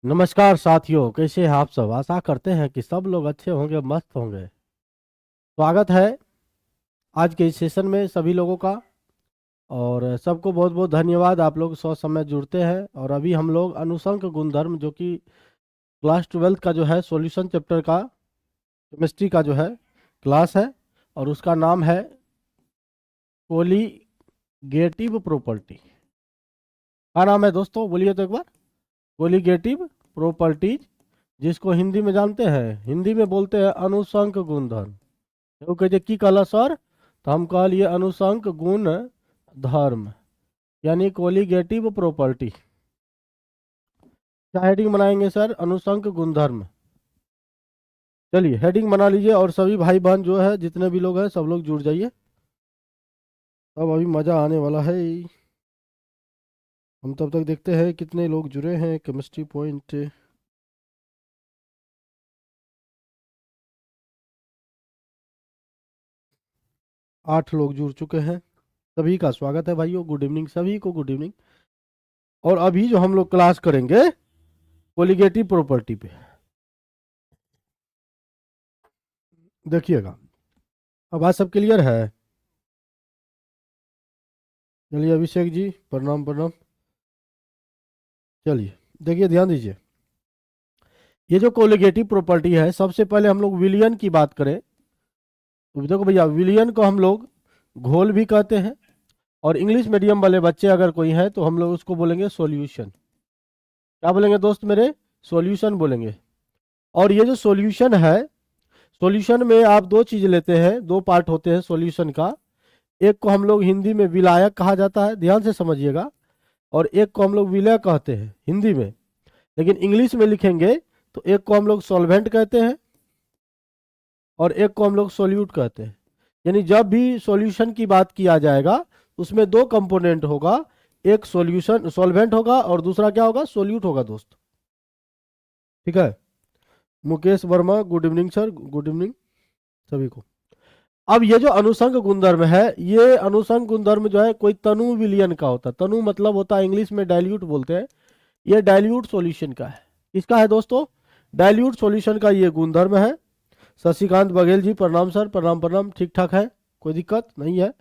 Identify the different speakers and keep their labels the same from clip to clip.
Speaker 1: नमस्कार साथियों, कैसे हैं आप सब। आशा करते हैं कि सब लोग अच्छे होंगे, मस्त होंगे। स्वागत है आज के इस सेशन में सभी लोगों का। और सबको बहुत बहुत धन्यवाद, आप लोग सौ समय जुड़ते हैं। और अभी हम लोग अनुषंक गुणधर्म, जो कि क्लास 12 का जो है सॉल्यूशन चैप्टर का केमिस्ट्री का जो है क्लास है, और उसका नाम है कोलिगेटिव प्रॉपर्टी। क्या नाम है दोस्तों, बोलिए तो एक बार। कोलिगेटिव प्रॉपर्टीज, जिसको हिंदी में जानते हैं, हिंदी में बोलते हैं अनुषंक गुणधर्म। वो कहते की कहला सर, तो हम कहलिए अनुषंक गुण धर्म, यानी कोलिगेटिव प्रॉपर्टी। क्या हेडिंग बनाएंगे सर? अनुषंक गुणधर्म। चलिए हेडिंग बना लीजिए, और सभी भाई बहन जो है जितने भी लोग हैं सब लोग जुड़ जाइए। अब अभी मज़ा आने वाला है। हम तब तक देखते हैं कितने लोग जुड़े हैं। केमिस्ट्री पॉइंट 8 लोग जुड़ चुके हैं। सभी का स्वागत है भाइयों, गुड इवनिंग, सभी को गुड इवनिंग। और अभी जो हम लोग क्लास करेंगे कोलिगेटिव प्रॉपर्टी पे, देखिएगा। अब आज सब क्लियर है? चलिए अभिषेक जी, प्रणाम प्रणाम। चलिए देखिए, ध्यान दीजिए। ये जो कोलिगेटिव प्रॉपर्टी है, सबसे पहले हम लोग विलियन की बात करें तो देखो भैया, विलियन को हम लोग घोल भी कहते हैं। और इंग्लिश मीडियम वाले बच्चे अगर कोई हैं तो हम लोग उसको बोलेंगे सॉल्यूशन। क्या बोलेंगे दोस्त मेरे? सॉल्यूशन बोलेंगे। और ये जो सॉल्यूशन है, सॉल्यूशन में आप दो चीज लेते हैं, दो पार्ट होते हैं सॉल्यूशन का। एक को हम लोग हिंदी में विलायक कहा जाता है, ध्यान से समझिएगा। और एक को हम लोग विलय कहते हैं हिंदी में, लेकिन इंग्लिश में लिखेंगे तो एक को हम लोग सॉल्वेंट कहते हैं और एक को हम लोग सोल्यूट कहते हैं। यानी जब भी सॉल्यूशन की बात किया जाएगा उसमें दो कंपोनेंट होगा, एक सॉल्यूशन सॉल्वेंट होगा और दूसरा क्या होगा? सोल्यूट होगा दोस्त। ठीक है। Mukesh Verma, good evening sir, good evening सभी को। अब ये जो अनुषंग गुणधर्म है, ये अनुषंग गुणधर्म जो है कोई तनु विलियन का होता है। तनु मतलब होता है इंग्लिश में डाइल्यूट बोलते हैं। ये डाइल्यूट सॉल्यूशन का है। किसका है दोस्तों? डाइल्यूट सॉल्यूशन का ये गुणधर्म है। शशिकांत बघेल जी, प्रणाम सर, प्रणाम प्रणाम। ठीक ठाक है, कोई दिक्कत नहीं है।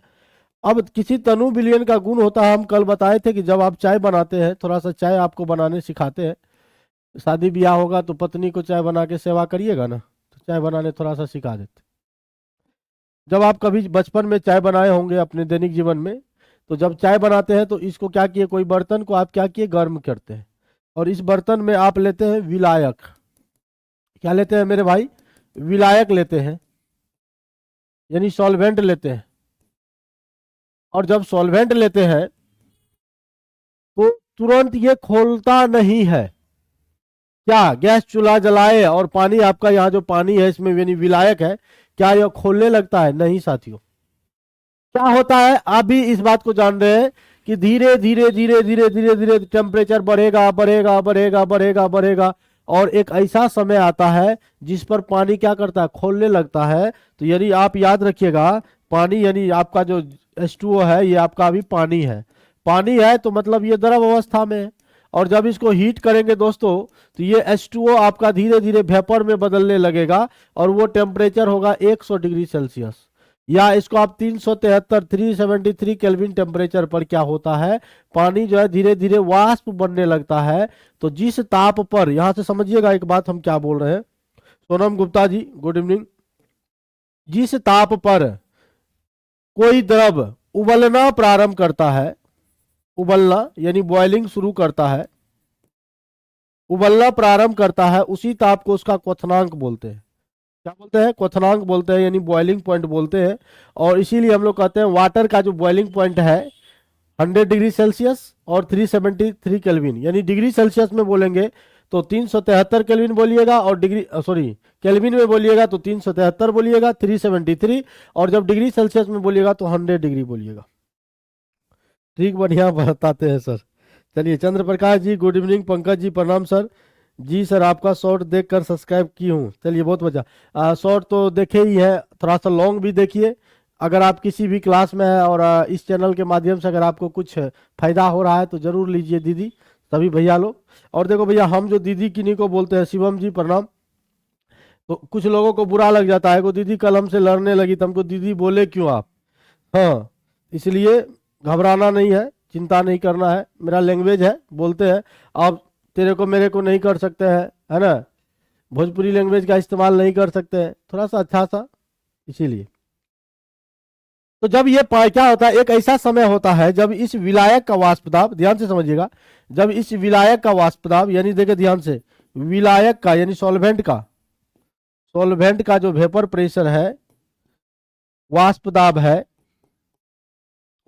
Speaker 1: अब किसी तनु विलियन का गुण होता है, हम कल बताए थे कि जब आप चाय बनाते हैं, थोड़ा सा चाय आपको बनाने सिखाते हैं। शादी ब्याह होगा तो पत्नी को चाय बना के सेवा करिएगा ना, तो चाय बनाने थोड़ा सा सिखा देते। जब आप कभी बचपन में चाय बनाए होंगे अपने दैनिक जीवन में, तो जब चाय बनाते हैं तो इसको क्या किए, कोई बर्तन को आप क्या किए, गर्म करते हैं। और इस बर्तन में आप लेते हैं विलायक। क्या लेते हैं मेरे भाई? विलायक लेते हैं, यानी सॉल्वेंट लेते हैं। और जब सॉल्वेंट लेते हैं तो तुरंत ये खोलता नहीं है। क्या गैस चूल्हा जलाए और पानी, आपका यहाँ जो पानी है इसमें यानी विलायक है, क्या यह खोलने लगता है? नहीं साथियों। क्या होता है, आप भी इस बात को जान रहे हैं कि धीरे धीरे धीरे धीरे धीरे धीरे टेम्परेचर बढ़ेगा बढ़ेगा बढ़ेगा बढ़ेगा बढ़ेगा, और एक ऐसा समय आता है जिस पर पानी क्या करता है, खोलने लगता है। तो यानी आप याद रखिएगा, पानी यानी आपका जो H2O है, ये आपका अभी पानी है। पानी है तो मतलब ये द्रव अवस्था में है। और जब इसको हीट करेंगे दोस्तों, तो ये H2O आपका धीरे धीरे वेपर में बदलने लगेगा, और वो टेम्परेचर होगा 100 डिग्री सेल्सियस। या इसको आप 373 373 केल्विन टेम्परेचर पर क्या होता है, पानी जो है धीरे धीरे वाष्प बनने लगता है। तो जिस ताप पर, यहां से समझिएगा एक बात हम क्या बोल रहे हैं। Sonam Gupta ji, good evening. जिस ताप पर कोई द्रव उबलना प्रारंभ करता है, उबलना यानी बॉइलिंग शुरू करता है, उबलना प्रारंभ करता है, उसी ताप को उसका क्वथनांक बोलते हैं। क्या बोलते हैं? क्वथनांक बोलते हैं, यानी बॉइलिंग पॉइंट बोलते हैं। और इसीलिए हम लोग कहते हैं वाटर का जो बॉइलिंग पॉइंट है 100 डिग्री सेल्सियस और 373 केल्विन। यानी डिग्री सेल्सियस में बोलेंगे तो 373 केल्विन बोलिएगा, और डिग्री सॉरी केल्विन में बोलिएगा तो 373 बोलिएगा, 373। और जब डिग्री सेल्सियस में बोलिएगा तो 100 डिग्री बोलिएगा। ठीक, बढ़िया बताते हैं सर। चलिए चंद्र प्रकाश जी, गुड इवनिंग। पंकज जी, प्रणाम सर। जी सर, आपका शॉर्ट देखकर सब्सक्राइब की हूँ। चलिए बहुत बढ़िया। शॉर्ट तो देखे ही है, थोड़ा सा लॉन्ग भी देखिए। अगर आप किसी भी क्लास में हैं और इस चैनल के माध्यम से अगर आपको कुछ फायदा हो रहा है तो जरूर लीजिए दीदी, सभी भैया लोग। और देखो भैया, हम जो दीदी किन्हीं को बोलते हैं, शिवम जी प्रणाम, तो कुछ लोगों को बुरा लग जाता है, को दीदी कल हमसे लड़ने लगी तो हमको दीदी बोले क्यों आप। हाँ, इसलिए घबराना नहीं है, चिंता नहीं करना है, मेरा लैंग्वेज है, बोलते हैं। आप तेरे को मेरे को नहीं कर सकते हैं, है ना, भोजपुरी लैंग्वेज का इस्तेमाल नहीं कर सकते हैं, थोड़ा सा अच्छा सा, इसीलिए। तो जब ये क्या होता है, एक ऐसा समय होता है जब इस विलायक का वाष्प दाब, ध्यान से समझिएगा, जब इस विलायक का वाष्प दाब, यानी देखिए ध्यान से, विलायक का यानी सॉल्वेंट का जो वेपर प्रेशर है, वाष्प दाब है,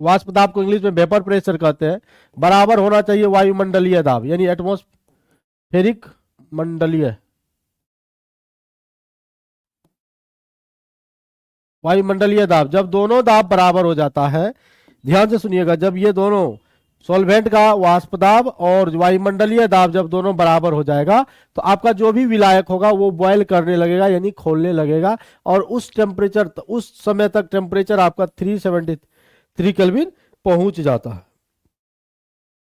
Speaker 1: वाष्प दाब को इंग्लिश में वेपर प्रेशर कहते हैं, बराबर होना चाहिए वायुमंडलीय दाब यानी एटमॉस्फेरिक मंडलीय, वायुमंडलीय दाब। जब दोनों दाब बराबर हो जाता है, ध्यान से सुनिएगा, जब ये दोनों सॉल्वेंट का वाष्प दाब और वायुमंडलीय दाब जब दोनों बराबर हो जाएगा, तो आपका जो भी विलायक होगा वो बॉयल करने लगेगा यानी खोलने लगेगा, और उस टेम्परेचर, उस समय तक टेम्परेचर आपका 373 केल्विन पहुंच जाता है।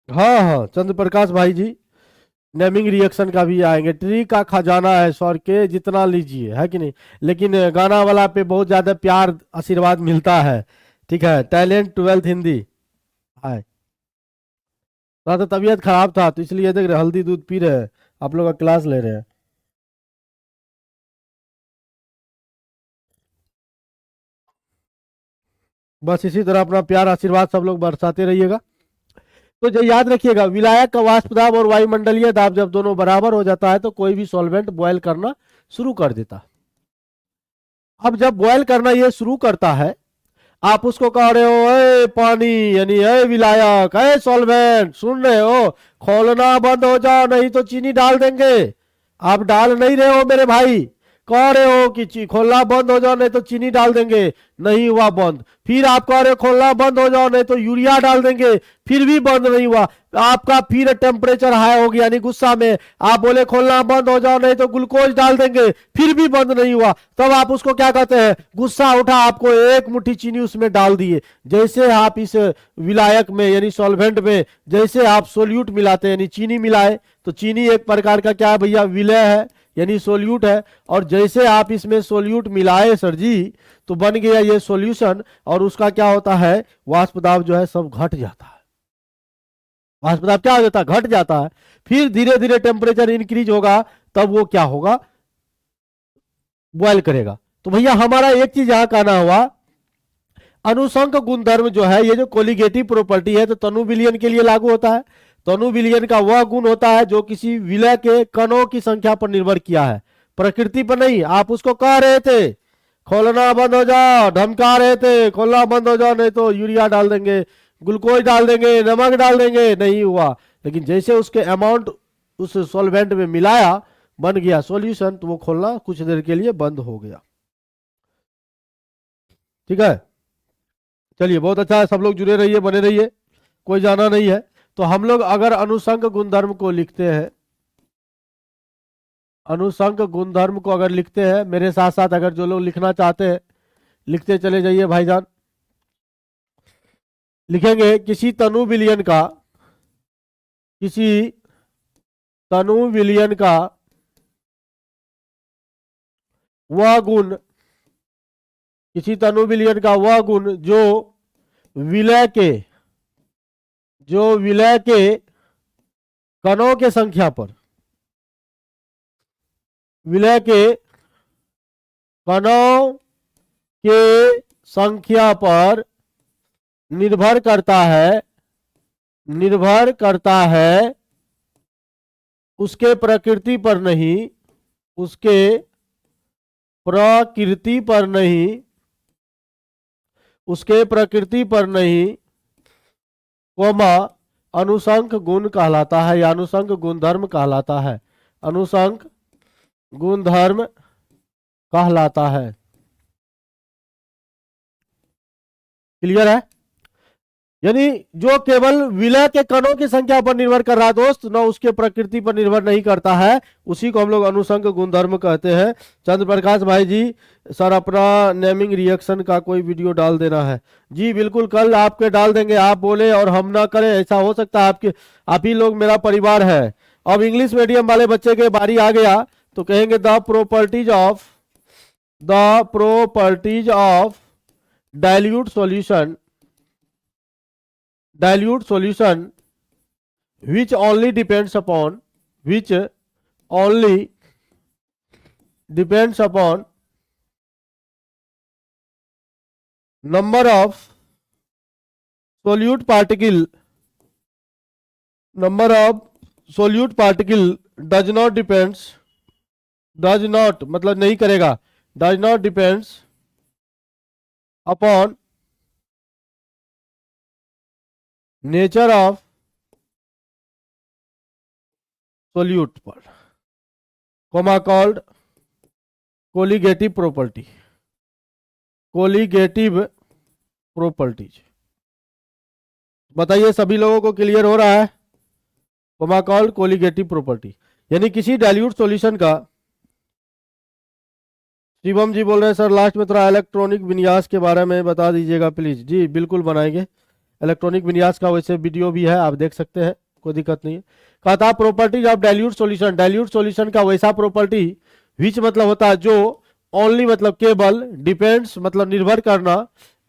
Speaker 1: हाँ हाँ, चंद्र प्रकाश भाई जी, नेमिंग रिएक्शन का भी आएंगे, ट्री का खजाना है सौर के जितना लीजिए, है कि नहीं। लेकिन गाना वाला पे बहुत ज्यादा प्यार आशीर्वाद मिलता है, ठीक है, टैलेंट 12th हिंदी है। थोड़ा सा तबीयत खराब था तो इसलिए देख रहे हल्दी दूध पी रहे हैं, आप लोग का क्लास ले रहे हैं। बस इसी तरह अपना प्यार आशीर्वाद सब लोग बरसाते रहिएगा। तो जो याद रखिएगा, विलायक का वाष्प दाब और वायुमंडलीय दाब जब दोनों बराबर हो जाता है तो कोई भी सॉल्वेंट बॉयल करना शुरू कर देता। अब जब बॉयल करना ये शुरू करता है, आप उसको कह रहे हो ए पानी, यानी ए विलायक, ए सॉल्वेंट, सुन रहे हो, खोलना बंद हो जाओ नहीं तो चीनी डाल देंगे। आप डाल नहीं रहे हो मेरे भाई, कह रहे हो कि खोलना बंद हो जाओ नहीं तो चीनी डाल देंगे, नहीं हुआ बंद। फिर आप कह रहे हो खोलना बंद हो जाओ नहीं तो यूरिया डाल देंगे, फिर भी बंद नहीं हुआ। आपका फिर टेम्परेचर हाई हो गया, यानी गुस्सा में आप बोले खोलना बंद हो जाओ नहीं तो ग्लूकोज डाल देंगे, फिर भी बंद नहीं हुआ। तब आप उसको क्या कहते हैं, गुस्सा उठा, आपको एक मुट्ठी चीनी उसमें डाल दिए। जैसे आप इस विलायक में यानी सॉल्वेंट में जैसे आप सोल्यूट मिलाते हैं यानी चीनी मिलाए, तो चीनी एक प्रकार का क्या है भैया, विलय है यानी सोल्यूट है। और जैसे आप इसमें सोल्यूट मिलाए सर जी, तो बन गया ये सॉल्यूशन, और उसका क्या होता है, वाष्प दाब जो है सब घट जाता है। वाष्प दाब क्या हो जाता है, घट जाता है। फिर धीरे धीरे टेम्परेचर इंक्रीज होगा, तब वो क्या होगा, बॉयल करेगा। तो भैया हमारा एक चीज यहां कहना हुआ, अनुषंक गुणधर्म जो है, ये जो कोलिगेटिव प्रॉपर्टी है, तो तनु विलयन के लिए लागू होता है। तनु विलयन का वह गुण होता है जो किसी विलय के कणों की संख्या पर निर्भर किया है, प्रकृति पर नहीं। आप उसको कह रहे थे खोलना बंद हो जाओ, धमका रहे थे खोलना बंद हो जाओ नहीं तो यूरिया डाल देंगे, ग्लूकोज डाल देंगे, नमक डाल देंगे, नहीं हुआ। लेकिन जैसे उसके अमाउंट उस सॉल्वेंट में मिलाया, बन गया सॉल्यूशन, तो वो खोलना कुछ देर के लिए बंद हो गया। ठीक है, चलिए बहुत अच्छा है, सब लोग जुड़े रहिए, बने रहिए, कोई जाना नहीं है। तो हम लोग अगर अनुषंग गुणधर्म को लिखते हैं, अनुषंग गुणधर्म को अगर लिखते हैं, मेरे साथ साथ अगर जो लोग लिखना चाहते हैं लिखते चले जाइए भाईजान। लिखेंगे किसी तनु विलयन का, किसी तनु विलयन का वह गुण, किसी तनु विलयन का वह गुण जो विलय के, जो विलय के कणों के संख्या पर, विलय के कणों के संख्या पर निर्भर करता है, निर्भर करता है, उसके प्रकृति पर नहीं, उसके प्रकृति पर नहीं, उसके प्रकृति पर नहीं, कोमा अनुषंक गुण कहलाता है या अनुषंक गुणधर्म कहलाता है, अनुषंक गुणधर्म कहलाता है। क्लियर है। यानी जो केवल विलय के कणों की संख्या पर निर्भर कर रहा है दोस्त, न उसके प्रकृति पर निर्भर नहीं करता है, उसी को हम लोग अनुसंग गुणधर्म कहते हैं। चंद्र प्रकाश भाई जी, सर अपना नेमिंग रिएक्शन का कोई वीडियो डाल देना है। जी बिल्कुल, कल आपके डाल देंगे, आप बोले और हम ना करें, ऐसा हो सकता है? आपके आप ही लोग मेरा परिवार है। अब इंग्लिश मीडियम वाले बच्चे के बारी आ गया तो कहेंगे the properties of dilute solution which only depends upon number of solute particle does not मतलब नहीं करेगा, does not depends upon nature of solute पर, कोमा कॉल्ड कोलिगेटिव प्रॉपर्टीज। बताइए सभी लोगों को क्लियर हो रहा है? कोमा कॉल्ड कोलिगेटिव प्रॉपर्टी यानी किसी डाइल्यूट सॉल्यूशन का, शिवम जी बोल रहे हैं सर लास्ट में थोड़ा इलेक्ट्रॉनिक विन्यास के बारे में बता दीजिएगा प्लीज। जी बिल्कुल बनाएंगे, इलेक्ट्रॉनिक विन्यास का वैसे वीडियो भी है, आप देख सकते हैं, कोई दिक्कत नहीं है। कहा था प्रॉपर्टीज ऑफ डाइल्यूट सॉल्यूशन का वैसा प्रॉपर्टी विच मतलब होता है जो, ओनली मतलब केवल, डिपेंड्स मतलब निर्भर करना,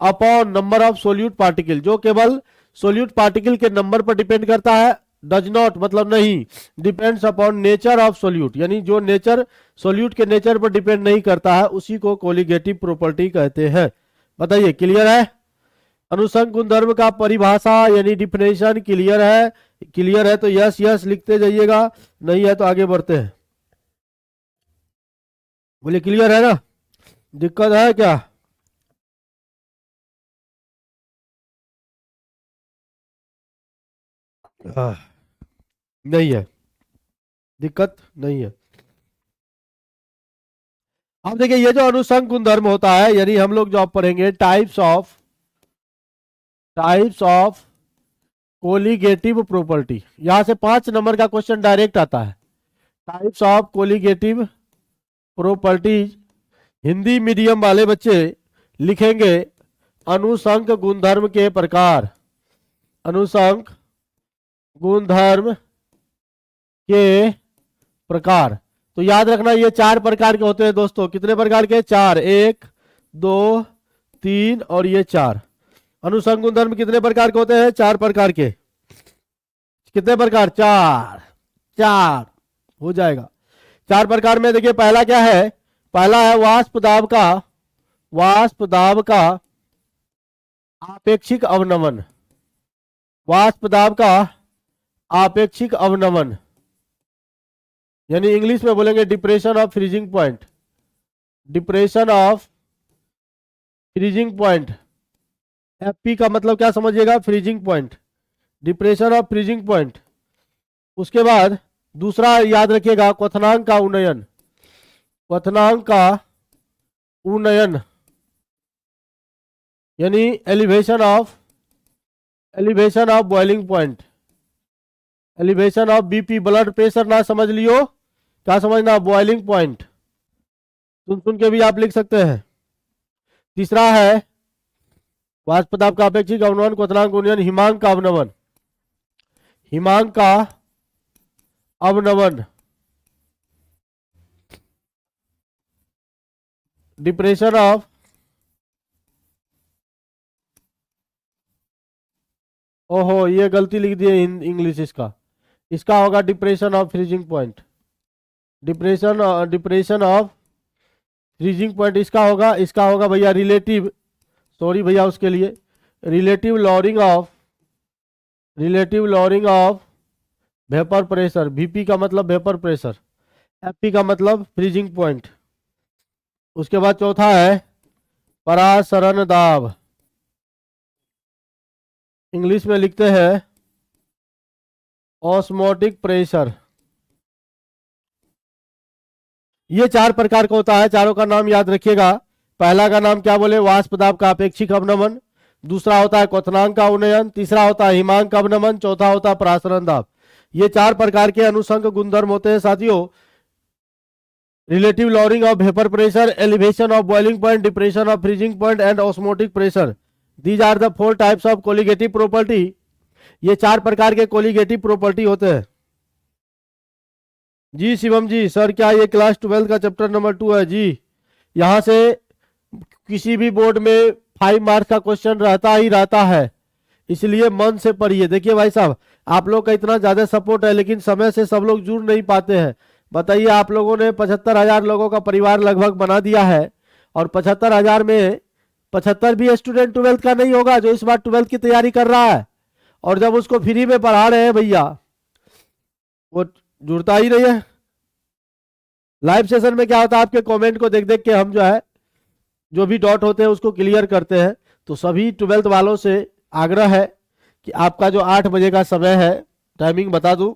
Speaker 1: upon number of solute particle जो केवल सोल्यूट पार्टिकल के नंबर पर डिपेंड करता है, डज नॉट मतलब नहीं, depends upon nature of solute यानी जो नेचर सोल्यूट के नेचर पर डिपेंड नहीं करता है, उसी को कोलिगेटिव प्रॉपर्टी कहते हैं। बताइए क्लियर है? अनुसंग गुणधर्म का परिभाषा यानी डिफिनेशन क्लियर है? क्लियर है तो यस यस लिखते जाइएगा, नहीं है तो आगे बढ़ते हैं। बोलिए क्लियर है ना? दिक्कत है क्या? नहीं है, दिक्कत नहीं है। अब देखिए ये जो अनुसंग गुणधर्म होता है यानी हम लोग जो आप पढ़ेंगे टाइप्स ऑफ कोलिगेटिव प्रॉपर्टी, यहां से 5 नंबर का क्वेश्चन डायरेक्ट आता है। Types of colligative properties, Hindi medium वाले बच्चे लिखेंगे अनुसंग गुणधर्म के प्रकार, अनुसंग गुणधर्म के प्रकार। तो याद रखना ये 4 प्रकार के होते हैं दोस्तों। कितने प्रकार के? 4, 1 2 3 और ये 4। अनुसंग गुणधर्म कितने प्रकार के होते हैं? 4 प्रकार के। कितने प्रकार? 4 हो जाएगा। 4 प्रकार में देखिए पहला क्या है? पहला है वाष्प दाब का आपेक्षिक अवनमन, वाष्प दाब का आपेक्षिक अवनमन यानी इंग्लिश में बोलेंगे depression of freezing point, depression of freezing point. FP का मतलब क्या समझिएगा? Freezing point, depression of freezing point. उसके बाद दूसरा याद रखिएगा क्वथनांक का उन्नयन, क्वथनांक का उन्नयन यानी elevation of boiling point, elevation of BP blood pressure ना समझ लियो, क्या समझना? Boiling point. सुन के भी आप लिख सकते हैं। तीसरा है वाष्प दाब का अपेक्षिक अवनमन, क्वथनांक उन्नयन, हिमांक का अवनमन, हिमांक का अवनमन, डिप्रेशन ऑफ, ओहो ये गलती लिख दी है इंग्लिश, इसका होगा depression of freezing point, depression of freezing point इसका होगा भैया रिलेटिव, सॉरी भैया उसके लिए, relative lowering of vapour pressure. VP का मतलब वेपर प्रेशर, एफपी का मतलब फ्रीजिंग पॉइंट। उसके बाद चौथा है परासरण दाब, इंग्लिश में लिखते हैं ऑस्मोटिक प्रेशर। ये 4 प्रकार का होता है, चारों का नाम याद रखिएगा। पहला का नाम क्या बोले? वाष्प दाब का अपेक्षिक अवनमन। दूसरा होता है क्वथनांक का उन्नयन, तीसरा होता है हिमांक का अवनमन, चौथा होता है प्रासरण दाब। ये 4 प्रकार के अनुषंग गुणधर्म होते हैं साथियों। Relative lowering of vapour pressure, elevation of boiling point, depression of freezing point and osmotic pressure, these are the 4 types of colligative property. ये 4 प्रकार के कोलिगेटिव प्रॉपर्टी होते हैं। जी शिवम जी, सर क्या ये क्लास 12 का चैप्टर नंबर 2 है? जी, यहां से किसी भी बोर्ड में 5 मार्क्स का क्वेश्चन रहता ही रहता है, इसलिए मन से पढ़िए। देखिए भाई साहब, आप लोग का इतना ज्यादा सपोर्ट है, लेकिन समय से सब लोग जुड़ नहीं पाते हैं। बताइए, आप लोगों ने 75,000 लोगों का परिवार लगभग बना दिया है, और 75,000 में 75 भी स्टूडेंट 12th का नहीं होगा जो इस बार 12th की तैयारी कर रहा है, और जब उसको फ्री में पढ़ा रहे हैं भैया, वो जुड़ता ही नहीं है। लाइव सेशन में क्या होता है, आपके कमेंट को देख देख के हम जो है, जो भी डॉट होते हैं उसको क्लियर करते हैं। तो सभी 12th वालों से आग्रह है कि आपका जो 8 बजे का समय है, टाइमिंग बता दूं,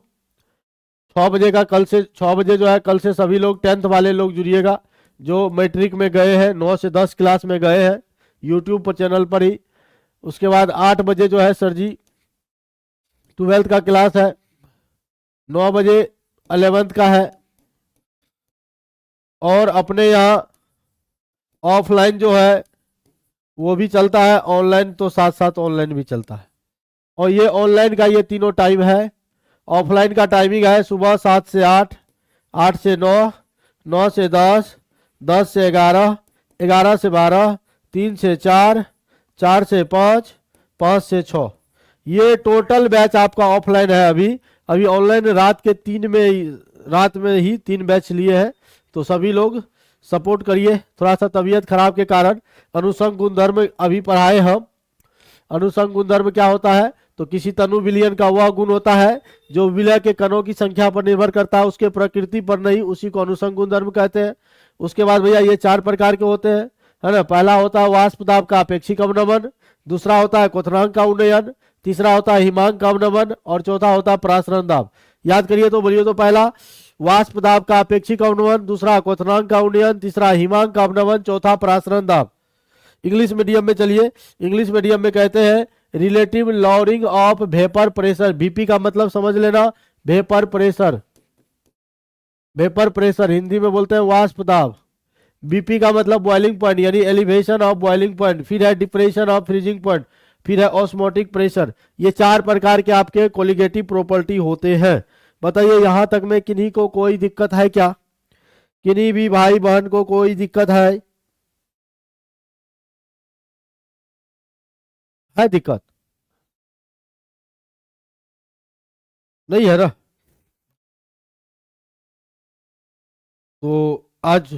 Speaker 1: 6 बजे का, कल से 6 बजे जो है, कल से सभी लोग 10th वाले लोग जुड़िएगा जो मैट्रिक में गए हैं, 9 से 10 क्लास में गए हैं यूट्यूब पर चैनल पर ही। उसके बाद 8 बजे जो है सर जी 12th का क्लास है, 9 बजे 11th का है, और अपने यहाँ ऑफलाइन जो है वो भी चलता है, ऑनलाइन तो साथ साथ ऑनलाइन भी चलता है। और ये ऑनलाइन का ये तीनों टाइम है। ऑफलाइन का टाइमिंग है सुबह 7 से 8, 8 से 9, 9 से 10, 10 से 11, 11 से 12, 3 से 4, 4 से 5, 5 से 6। ये टोटल बैच आपका ऑफलाइन है। अभी ऑनलाइन रात के 3 में, रात में ही 3 बैच लिए हैं। तो सभी लोग सपोर्ट करिए। थोड़ा सा तबीयत खराब के कारण अनुसंग गुणधर्म अभी पढ़ाए हम। अनुसंग गुणधर्म क्या होता है, तो किसी तनु विलयन का वह गुण होता है जो विलय के कणों की संख्या पर निर्भर करता है, उसके प्रकृति पर नहीं, उसी को अनुसंग गुणधर्म कहते हैं। उसके बाद भैया ये 4 प्रकार के होते हैं, है ना। पहला होता है वाष्प दाब का अपेक्षिक अवनमन, दूसरा होता है क्वथनांक का उन्नयन, तीसरा होता है हिमांक का अवनमन, और चौथा होता है प्रासरण दाब। याद करिए तो बोलिए तो, पहला वाष्प दाब का अपेक्षिक अवनमन, दूसरा क्वथनांक का उन्नयन, तीसरा हिमांक का अवनमन, चौथा प्रासरण दाब। इंग्लिश मीडियम में चलिए, इंग्लिश मीडियम में कहते हैं relative lowering of vapour pressure. VP का मतलब समझ लेना, vapour pressure. Vapour pressure Hindi में बोलते हैं वाष्प दाब। बीपी का मतलब बॉइलिंग पॉइंट, यानी एलिवेशन ऑफ बॉइलिंग पॉइंट। फिर है डिप्रेशन ऑफ फ्रीजिंग पॉइंट, फिर है ऑस्मोटिक प्रेशर। ये 4 प्रकार के आपके कोलिगेटिव प्रॉपर्टी होते हैं। बताइए यहां तक में किन्हीं को कोई दिक्कत है क्या? किन्हीं भी भाई बहन को कोई दिक्कत है? दिक्कत नहीं है ना? तो आज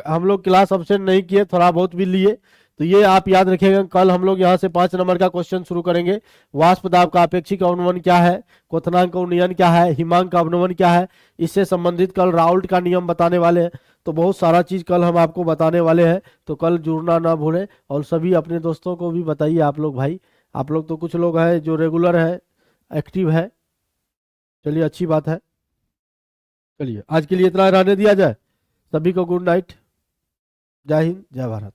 Speaker 1: हम लोग क्लास ऑप्शन नहीं किए, थोड़ा बहुत भी लिए। तो ये आप याद रखिएगा, कल हम लोग यहाँ से 5 नंबर का क्वेश्चन शुरू करेंगे। वाष्प दाब का अपेक्षिक अवनमन क्या है, क्वथनांक का उन्नयन क्या है, हिमांक का अवनमन क्या है, इससे संबंधित कल राउल्ट का नियम बताने वाले हैं। तो बहुत सारा चीज कल हम आपको बताने वाले हैं, तो कल जुड़ना ना भूलें। और सभी अपने दोस्तों को भी बताइए। आप लोग भाई, आप लोग तो कुछ लोग हैं जो रेगुलर है, एक्टिव है, चलिए अच्छी बात है। चलिए आज के लिए इतना रहने दिया जाए। सभी को गुड नाइट, जय हिंद, जय भारत।